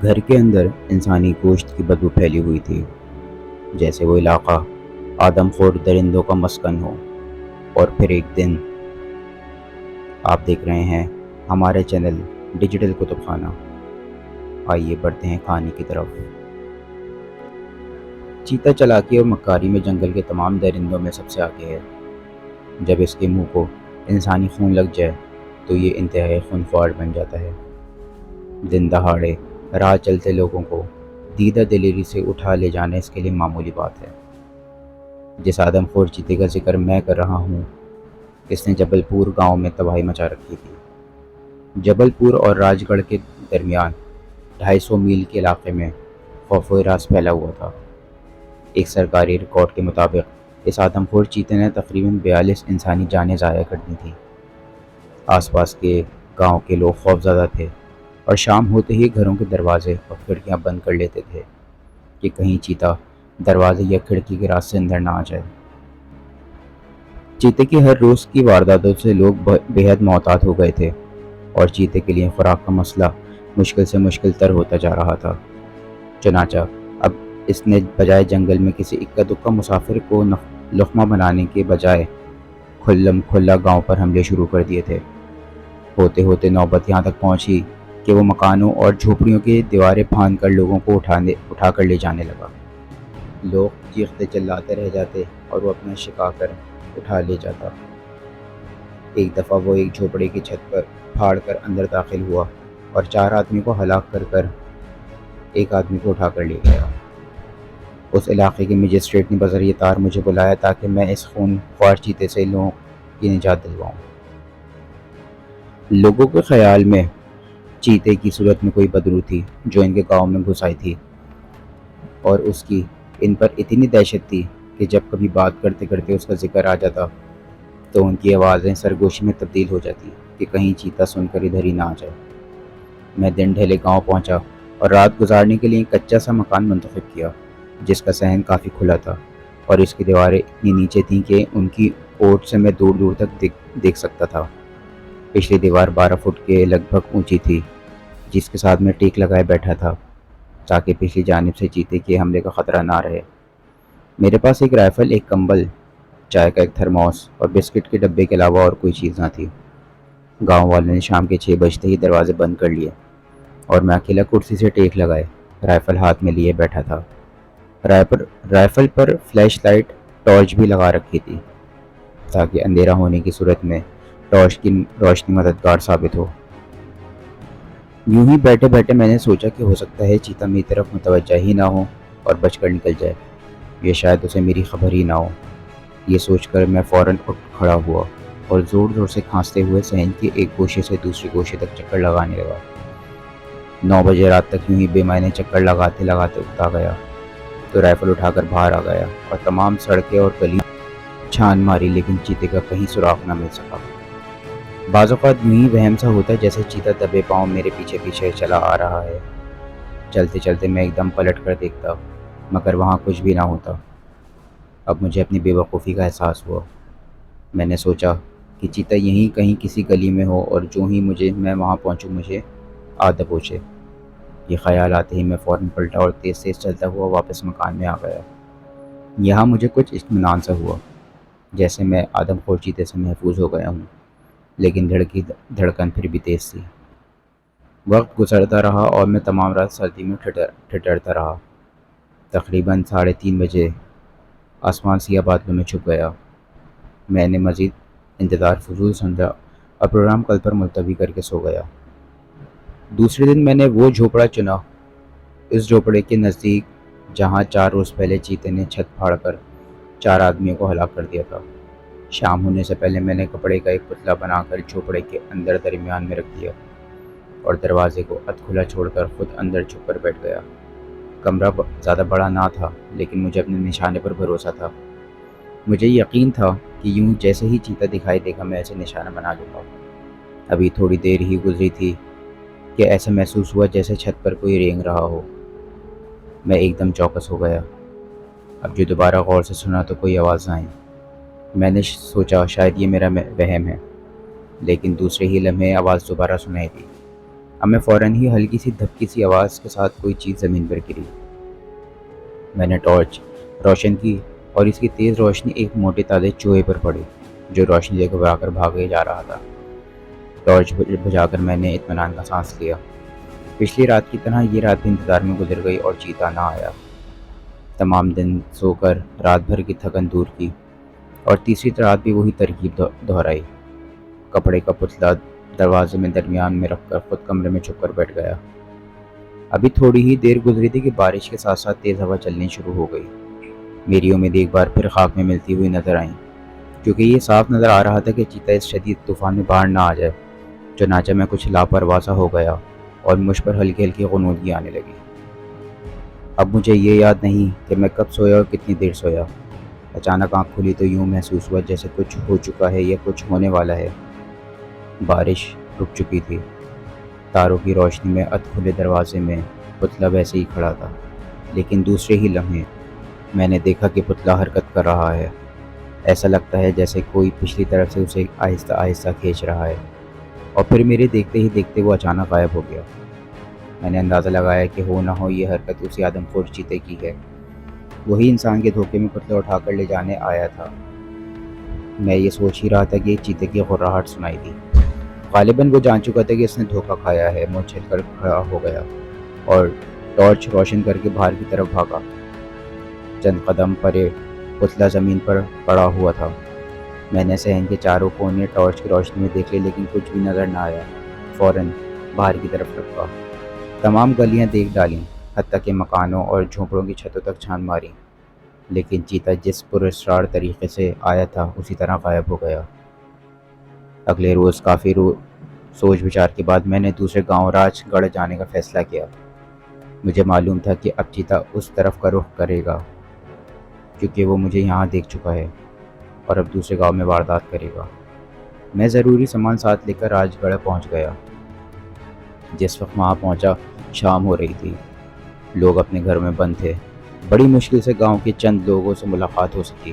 گھر کے اندر انسانی گوشت کی بدبو پھیلی ہوئی تھی، جیسے وہ علاقہ آدم خور درندوں کا مسکن ہو۔ اور پھر ایک دن آپ دیکھ رہے ہیں ہمارے چینل ڈیجیٹل کتب خانہ۔ آئیے بڑھتے ہیں کہانی کی طرف۔ چیتا چالاکی اور مکاری میں جنگل کے تمام درندوں میں سب سے آگے ہے۔ جب اس کے منہ کو انسانی خون لگ جائے تو یہ انتہائی خونخوار بن جاتا ہے۔ دن دہاڑے راہ چلتے لوگوں کو دیدہ دلیری سے اٹھا لے جانا اس کے لیے معمولی بات ہے۔ جس آدم خور چیتے کا ذکر میں کر رہا ہوں، اس نے جبل پور گاؤں میں تباہی مچا رکھی تھی۔ جبل پور اور راج گڑھ کے درمیان 250 میل کے علاقے میں خوف و ہراس پھیلا ہوا تھا۔ ایک سرکاری ریکارڈ کے مطابق اس آدم خور چیتے نے تقریباً 42 انسانی جانیں ضائع کر دی تھیں۔ آس پاس کے گاؤں کے لوگ خوفزدہ تھے اور شام ہوتے ہی گھروں کے دروازے اور کھڑکیاں بند کر لیتے تھے کہ کہیں چیتا دروازے یا کھڑکی کے راستے سے اندر نہ آ جائے۔ چیتے کی ہر روز کی وارداتوں سے لوگ بے حد محتاط ہو گئے تھے اور چیتے کے لیے خوراک کا مسئلہ مشکل سے مشکل تر ہوتا جا رہا تھا۔ چنانچہ اب اس نے بجائے جنگل میں کسی اکا دکا مسافر کو لقمہ بنانے کے بجائے کھلم کھلا گاؤں پر حملے شروع کر دیے تھے۔ ہوتے ہوتے نوبت یہاں تک پہنچی کہ وہ مکانوں اور جھوپڑیوں کی دیواریں پھاند کر لوگوں کو اٹھا کر لے جانے لگا۔ لوگ چیختے چلاتے رہ جاتے اور وہ اپنا شکا کر اٹھا لے جاتا۔ ایک دفعہ وہ ایک جھوپڑے کی چھت پر پھاڑ کر اندر داخل ہوا اور 4 آدمی کو ہلاک کر ایک آدمی کو اٹھا کر لے گیا۔ اس علاقے کے مجسٹریٹ نے بذریعہ تار مجھے بلایا تاکہ میں اس خون خوار چیتے سے لوگوں کی نجات دلواؤں۔ لوگوں کے خیال میں چیتے کی صورت میں کوئی بدرو تھی جو ان کے گاؤں میں گھس آئی تھی، اور اس کی ان پر اتنی دہشت تھی کہ جب کبھی بات کرتے کرتے اس کا ذکر آ جاتا تو ان کی آوازیں سرگوشی میں تبدیل ہو جاتی کہ کہیں چیتا سن کر ادھر ہی نہ آ جائے۔ میں دن ڈھلے گاؤں پہنچا اور رات گزارنے کے لیے ایک کچا سا مکان منتخب کیا جس کا صحن کافی کھلا تھا اور اس کی دیواریں اتنی نیچے تھیں کہ ان کی اوٹ سے میں دور دور تک دیکھ سکتا تھا۔ پچھلی دیوار 12 فٹ کے لگ بھگ اونچی تھی جس کے ساتھ میں ٹیک لگائے بیٹھا تھا تاکہ پچھلی جانب سے چیتے کے حملے کا خطرہ نہ رہے۔ میرے پاس ایک رائفل، ایک کمبل، چائے کا ایک تھرموس اور بسکٹ کے ڈبے کے علاوہ اور کوئی چیز نہ تھی۔ گاؤں والوں نے شام کے 6 بجتے ہی دروازے بند کر لیے اور میں اکیلا کرسی سے ٹیک لگائے رائفل ہاتھ میں لیے بیٹھا تھا۔ رائفل پر فلیش لائٹ ٹارچ بھی لگا رکھی تھی تاکہ اندھیرا ہونے کی صورت میں ٹارچ کی روشنی مددگار ثابت ہو۔ یوں ہی بیٹھے بیٹھے میں نے سوچا کہ ہو سکتا ہے چیتا میری طرف متوجہ ہی نہ ہو اور بچ کر نکل جائے، یا شاید اسے میری خبر ہی نہ ہو۔ یہ سوچ کر میں فوراً اٹھ کھڑا ہوا اور زور زور سے کھانستے ہوئے صحن کے ایک گوشے سے دوسرے گوشے تک چکر لگانے لگا۔ 9 بجے رات تک یوں ہی بے معنی چکر لگاتے لگاتے اکتا گیا تو رائفل اٹھا کر باہر آ گیا اور تمام سڑکیں اور گلی چھان ماری، لیکن چیتے کا کہیں سراغ نہ مل سکا۔ بعض اوقات یوں ہی وہم سا ہوتا جیسے چیتا دبے پاؤں میرے پیچھے پیچھے چلا آ رہا ہے۔ چلتے چلتے میں ایک دم پلٹ کر دیکھتا مگر وہاں کچھ بھی نہ ہوتا۔ اب مجھے اپنی بے وقوفی کا احساس ہوا۔ میں نے سوچا کہ چیتا یہیں کہیں کسی گلی میں ہو اور جو ہی میں وہاں پہنچوں مجھے آ دبوچے۔ یہ خیال آتے ہی میں فوراً پلٹا اور تیز تیز چلتا ہوا واپس مکان میں آ گیا۔ یہاں مجھے کچھ اطمینان سا ہوا، جیسے میں آدم خور چیتے سے محفوظ ہو گیا ہوں، لیکن دھڑکن پھر بھی تیز تھی۔ وقت گزرتا رہا اور میں تمام رات سردی میں ٹھٹرتا رہا۔ تقریباً 3:30 بجے آسمان سیاہ بادلوں میں چھپ گیا۔ میں نے مزید انتظار فضول سمجھا اور پروگرام کل پر ملتوی کر کے سو گیا۔ دوسرے دن میں نے وہ جھوپڑا چنا، اس جھوپڑے کے نزدیک جہاں 4 روز پہلے چیتے نے چھت پھاڑ کر 4 آدمیوں کو ہلاک کر دیا تھا۔ شام ہونے سے پہلے میں نے کپڑے کا ایک پتلا بنا کر جھوپڑے کے اندر درمیان میں رکھ دیا اور دروازے کو ادھ کھلا چھوڑ کر خود اندر چھپ کر بیٹھ گیا۔ کمرہ زیادہ بڑا نہ تھا لیکن مجھے اپنے نشانے پر بھروسہ تھا۔ مجھے یقین تھا کہ یوں جیسے ہی چیتا دکھائی دے گا میں اسے نشانہ بنا لوں گا۔ ابھی تھوڑی دیر ہی گزری تھی کہ ایسا محسوس ہوا جیسے چھت پر کوئی رینگ رہا ہو۔ میں ایک دم چوکس ہو گیا۔ اب جو دوبارہ غور سے سنا تو کوئی آواز نہ آئی۔ میں نے سوچا شاید یہ میرا وہم ہے، لیکن دوسرے ہی لمحے آواز دوبارہ سنائی دی۔ اب میں فوراً ہی ہلکی سی دھپکی سی آواز کے ساتھ کوئی چیز زمین پر گری۔ میں نے ٹارچ روشن کی اور اس کی تیز روشنی ایک موٹے تازے چوہے پر پڑی جو روشنی سے گھبرا کر بھاگے جا رہا تھا۔ ٹارچ بجھا کر میں نے اطمینان کا سانس لیا۔ پچھلی رات کی طرح یہ رات بھی انتظار میں گزر گئی اور چیتا نہ آیا۔ تمام دن سو کر رات بھر کی تھکن دور کی اور تیسری رات بھی وہی ترکیب دہرائی۔ کپڑے کا پتلا دروازے میں درمیان میں رکھ کر خود کمرے میں چھپ کر بیٹھ گیا۔ ابھی تھوڑی ہی دیر گزری تھی کہ بارش کے ساتھ ساتھ تیز ہوا چلنی شروع ہو گئی۔ میری امید ایک بار پھر خاک میں ملتی ہوئی نظر آئیں، کیونکہ یہ صاف نظر آ رہا تھا کہ چیتا اس شدید طوفان میں باہر نہ آ جائے۔ چنانچہ میں کچھ لاپرواہ سا ہو گیا اور مجھ پر ہلکی ہلکی غنودگی آنے لگی۔ اب مجھے یہ یاد نہیں کہ میں کب سویا اور کتنی دیر سویا۔ اچانک آنکھ کھلی تو یوں محسوس ہوا جیسے کچھ ہو چکا ہے یا کچھ ہونے والا ہے۔ بارش رک چکی تھی۔ تاروں کی روشنی میں ادھ کھلے دروازے میں پتلا ویسے ہی کھڑا تھا، لیکن دوسرے ہی لمحے میں نے دیکھا کہ پتلا حرکت کر رہا ہے۔ ایسا لگتا ہے جیسے کوئی پچھلی طرف سے اسے آہستہ آہستہ کھینچ رہا ہے، اور پھر میرے دیکھتے ہی دیکھتے وہ اچانک غائب ہو گیا۔ میں نے اندازہ لگایا کہ ہو نہ ہو یہ حرکت اسی آدم خور چیتے کی ہے، وہی انسان کے دھوکے میں پتلا اٹھا کر لے جانے آیا تھا۔ میں یہ سوچ ہی رہا تھا کہ چیتے کی غراہٹ سنائی دی۔ غالباً وہ جان چکا تھا کہ اس نے دھوکہ کھایا ہے۔ منہ چھل کر کھڑا ہو گیا اور ٹارچ روشن کر کے باہر کی طرف بھاگا۔ چند قدم پرے پتلا زمین پر پڑا ہوا تھا۔ میں نے صحن کے چاروں کونے ٹارچ کی روشنی میں دیکھ لی، لیکن کچھ بھی نظر نہ آیا۔ فوراً باہر کی طرف لپکا، تمام گلیاں دیکھ ڈالیں، حتیٰ کہ مکانوں اور جھونپڑوں کی چھتوں تک چھان ماری، لیکن چیتا جس پراسرار طریقے سے آیا تھا اسی طرح غائب ہو گیا۔ اگلے روز کافی سوچ بچار کے بعد میں نے دوسرے گاؤں راج گڑھ جانے کا فیصلہ کیا۔ مجھے معلوم تھا کہ اب چیتا اس طرف کا رخ کرے گا، کیونکہ وہ مجھے یہاں دیکھ چکا ہے اور اب دوسرے گاؤں میں واردات کرے گا۔ میں ضروری سامان ساتھ لے کر راج گڑھ پہنچ گیا۔ جس وقت وہاں پہنچا شام ہو رہی تھی۔ لوگ اپنے گھر میں بند تھے۔ بڑی مشکل سے گاؤں کے چند لوگوں سے ملاقات ہو سکی۔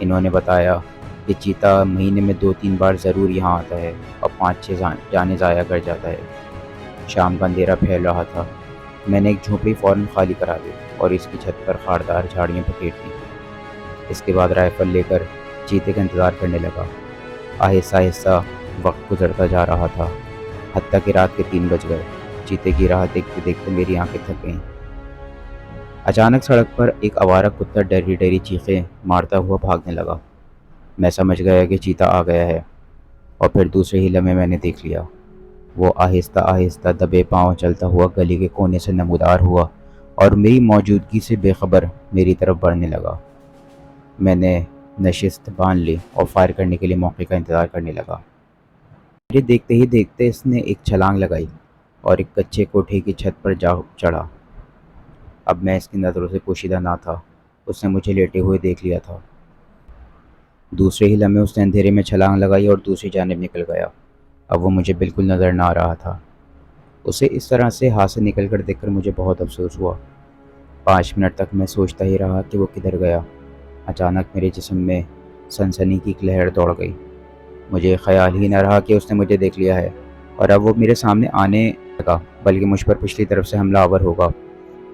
انہوں نے بتایا کہ چیتا مہینے میں 2-3 بار ضرور یہاں آتا ہے اور 5-6 جانے ضائع کر جاتا ہے۔ شام کا اندھیرا پھیل رہا تھا۔ میں نے ایک جھونپڑی فوراً خالی کرا دی اور اس کی چھت پر خاردار جھاڑیاں پکیٹ دی۔ اس کے بعد رائفل لے کر چیتے کا انتظار کرنے لگا۔ آہستہ آہستہ وقت گزرتا جا رہا تھا، حتیٰ کہ رات کے 3 بج گئے۔ چیتے کی راہ دیکھتے دیکھتے میری آنکھیں تھک گئیں۔ اچانک سڑک پر ایک آوارہ کتا ڈری ڈری چیخیں مارتا ہوا بھاگنے لگا۔ میں سمجھ گیا کہ چیتا آ گیا ہے، اور پھر دوسرے ہی لمحے میں نے دیکھ لیا۔ وہ آہستہ آہستہ دبے پاؤں چلتا ہوا گلی کے کونے سے نمودار ہوا اور میری موجودگی سے بے خبر میری طرف بڑھنے لگا۔ میں نے نشست باندھ لی اور فائر کرنے کے لیے موقع کا انتظار کرنے لگا۔ میرے دیکھتے ہی دیکھتے اس نے ایک چھلانگ لگائی اور ایک کچے کوٹھے کی چھت پر جا چڑھا۔ اب میں اس کی نظروں سے پوشیدہ نہ تھا۔ اس نے مجھے لیٹے ہوئے دیکھ لیا تھا۔ دوسرے ہی لمحے اس نے اندھیرے میں چھلانگ لگائی اور دوسری جانب نکل گیا۔ اب وہ مجھے بالکل نظر نہ آ رہا تھا۔ اسے اس طرح سے ہاتھ سے نکل کر دیکھ کر مجھے بہت افسوس ہوا۔ 5 منٹ تک میں سوچتا ہی رہا کہ وہ کدھر گیا۔ اچانک میرے جسم میں سنسنی کی ایک لہر دوڑ گئی۔ مجھے خیال ہی نہ رہا کہ اس نے مجھے دیکھ لیا ہے اور اب وہ میرے سامنے آنے لگا، بلکہ مجھ پر پچھلی طرف سے حملہ آور ہوگا۔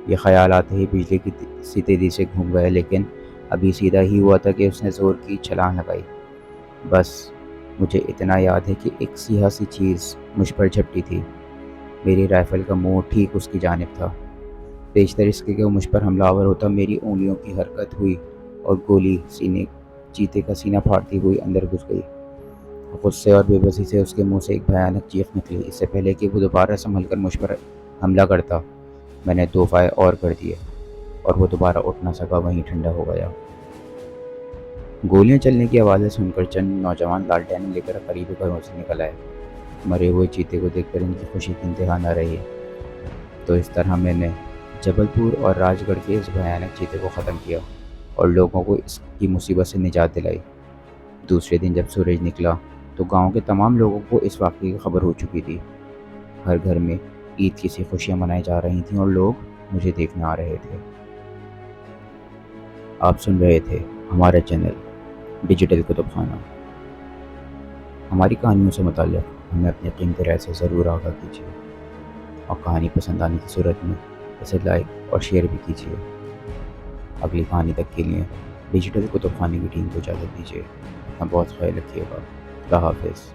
یہ خیال آتے ہی بجلی کی سی تیزی سے گھوم گئے، لیکن ابھی سیدھا ہی ہوا تھا کہ اس نے زور کی چھلانگ لگائی۔ بس مجھے اتنا یاد ہے کہ ایک سیاہ سی چیز مجھ پر جھپٹی تھی۔ میری رائفل کا منہ ٹھیک اس کی جانب تھا۔ پیشتر اس کے کہ وہ مجھ پر حملہ آور ہوتا، میری انگلیوں کی حرکت ہوئی اور گولی چیتے کا سینہ پھاڑتی ہوئی اندر گھس گئی۔ غصے اور بے بسی سے اس کے منہ سے ایک بھیانک چیخ نکلی۔ اس سے پہلے کہ وہ دوبارہ سنبھل کر مجھ پر حملہ کرتا، میں نے 2 فائر اور کر دیے اور وہ دوبارہ اٹھ نہ سکا، وہیں ٹھنڈا ہو گیا۔ گولیاں چلنے کی آوازیں سن کر چند نوجوان لالٹین لے کر قریبی گھروں سے نکل آئے۔ مرے ہوئے چیتے کو دیکھ کر ان کی خوشی کی انتہا نہ رہی۔ تو اس طرح میں نے جبل پور اور راج گڑھ کے اس بھیانک چیتے کو ختم کیا اور لوگوں کو اس کی مصیبت سے نجات دلائی۔ دوسرے دن جب سورج نکلا تو گاؤں کے تمام لوگوں کو اس واقعے کی خبر ہو چکی تھی۔ ہر گھر میں عید کی سی خوشیاں منائی جا رہی تھیں اور لوگ مجھے دیکھنے آ رہے تھے۔ آپ سن رہے تھے ہمارا چینل ڈیجیٹل کتب خانہ۔ ہماری کہانیوں سے متعلق ہمیں اپنی قیمتی رائے سے ضرور آگاہ کیجیے۔ اور کہانی پسند آنے کی صورت میں اسے لائک اور شیئر بھی کیجیے۔ اگلی کہانی تک کے لیے ڈیجیٹل کتب خانے کی ٹیم کو اجازت دیجیے۔ اپنا بہت خیال رکھیے گا۔ اللہ حافظ۔